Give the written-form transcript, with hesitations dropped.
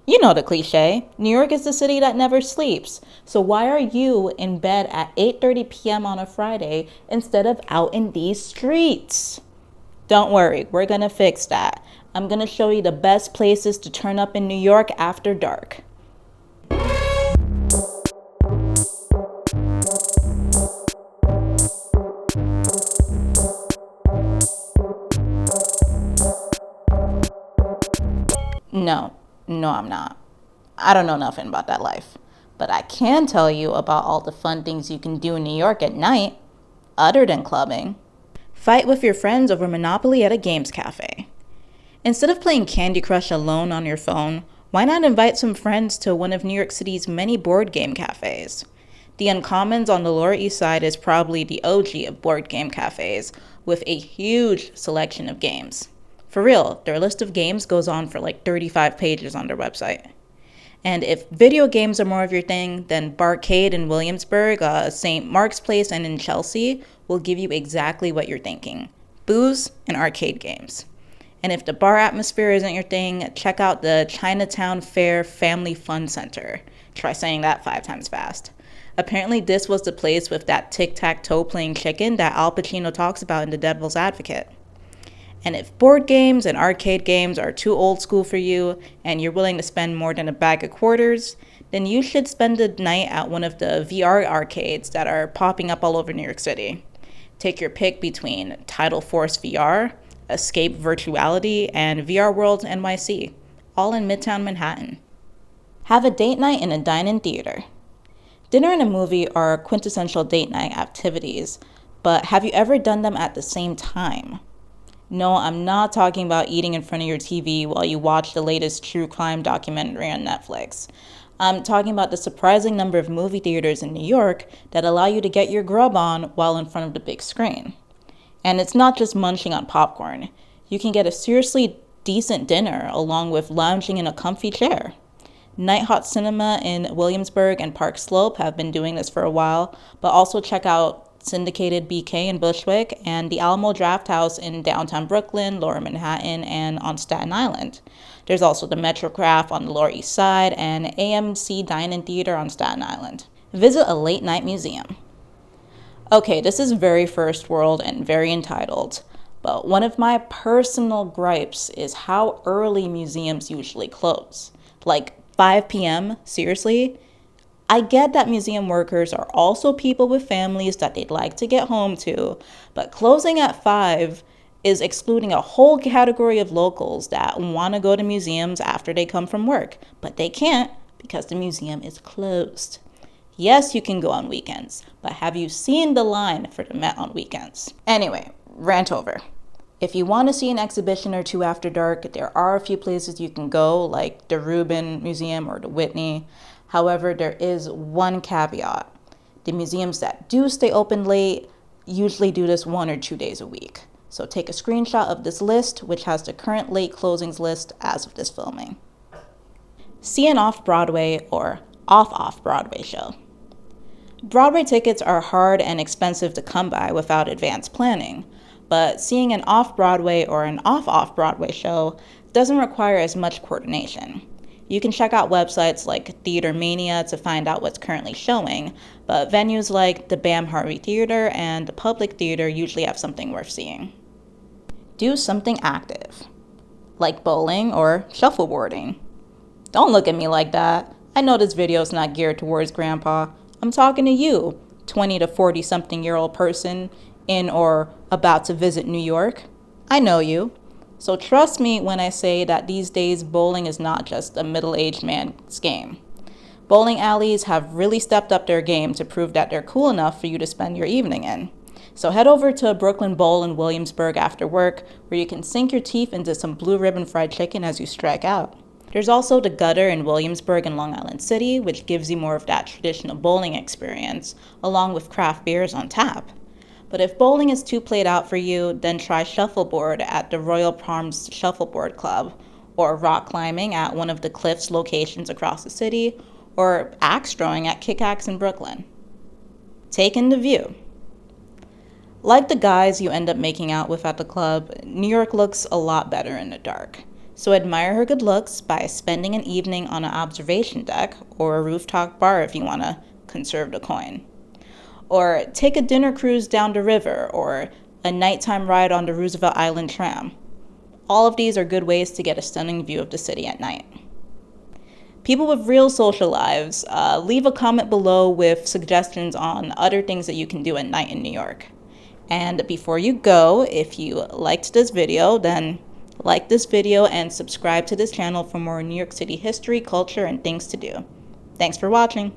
You know the cliche, New York is the city that never sleeps. So why are you in bed at 8:30 p.m. on a Friday instead of out in these streets? Don't worry, we're gonna fix that. I'm gonna show you the best places to turn up in New York after dark. No, no, I'm not. I don't know nothing about that life. But I can tell you about all the fun things you can do in New York at night, other than clubbing. Fight with your friends over Monopoly at a games cafe. Instead of playing Candy Crush alone on your phone, why not invite some friends to one of New York City's many board game cafes? The Uncommons on the Lower East Side is probably the OG of board game cafes, with a huge selection of games. For real, their list of games goes on for like 35 pages on their website. And if video games are more of your thing, then Barcade in Williamsburg, St. Mark's Place, and in Chelsea will give you exactly what you're thinking: booze and arcade games. And if the bar atmosphere isn't your thing, check out the Chinatown Fair Family Fun Center. Try saying that 5 times fast. Apparently, this was the place with that tic-tac-toe playing chicken that Al Pacino talks about in The Devil's Advocate. And if board games and arcade games are too old school for you and you're willing to spend more than a bag of quarters, then you should spend the night at one of the VR arcades that are popping up all over New York City. Take your pick between Tidal Force VR, Escape Virtuality, and VR World NYC, all in Midtown Manhattan. Have a date night in a dine-in theater. Dinner and a movie are quintessential date night activities, but have you ever done them at the same time? No, I'm not talking about eating in front of your TV while you watch the latest true crime documentary on Netflix. I'm talking about the surprising number of movie theaters in New York that allow you to get your grub on while in front of the big screen. And it's not just munching on popcorn. You can get a seriously decent dinner along with lounging in a comfy chair. Night Hot Cinema in Williamsburg and Park Slope have been doing this for a while, but also check out Syndicated BK in Bushwick and the Alamo Draft House in downtown Brooklyn, Lower Manhattan, and on Staten Island. There's also the Metrograph on the Lower East Side and AMC Dine-In Theater on Staten Island. Visit a late night museum. Okay, this is very first world and very entitled, but one of my personal gripes is how early museums usually close. Like 5 p.m.? Seriously? I get that museum workers are also people with families that they'd like to get home to, but closing at 5 is excluding a whole category of locals that want to go to museums after they come from work, but they can't because the museum is closed. Yes, you can go on weekends, but have you seen the line for the Met on weekends? Anyway, rant over. If you want to see an exhibition or two after dark, there are a few places you can go, like the Rubin Museum or the Whitney. However, there is one caveat. The museums that do stay open late usually do this 1 or 2 days a week. So take a screenshot of this list, which has the current late closings list as of this filming. See an off-Broadway or off-Broadway show. Broadway tickets are hard and expensive to come by without advanced planning, but seeing an off-Broadway or an off-Broadway show doesn't require as much coordination. You can check out websites like Theater Mania to find out what's currently showing, but venues like the Bam Harvey Theater and the Public Theater usually have something worth seeing. Do something active, like bowling or shuffleboarding. Don't look at me like that. I know this video is not geared towards Grandpa. I'm talking to you, 20 to 40 something year old person in or about to visit New York. I know you. So trust me when I say that these days bowling is not just a middle-aged man's game. Bowling alleys have really stepped up their game to prove that they're cool enough for you to spend your evening in. So head over to Brooklyn Bowl in Williamsburg after work, where you can sink your teeth into some blue ribbon fried chicken as you strike out. There's also the Gutter in Williamsburg and Long Island City, which gives you more of that traditional bowling experience, along with craft beers on tap. But if bowling is too played out for you, then try shuffleboard at the Royal Palms Shuffleboard Club, or rock climbing at one of the Cliffs locations across the city, or axe throwing at Kick Axe in Brooklyn. Take in the view. Like the guys you end up making out with at the club, New York looks a lot better in the dark. So admire her good looks by spending an evening on an observation deck or a rooftop bar if you want to conserve the coin. Or take a dinner cruise down the river or a nighttime ride on the Roosevelt Island tram. All of these are good ways to get a stunning view of the city at night. People with real social lives, leave a comment below with suggestions on other things that you can do at night in New York. And before you go, if you liked this video, then like this video and subscribe to this channel for more New York City history, culture, and things to do. Thanks for watching.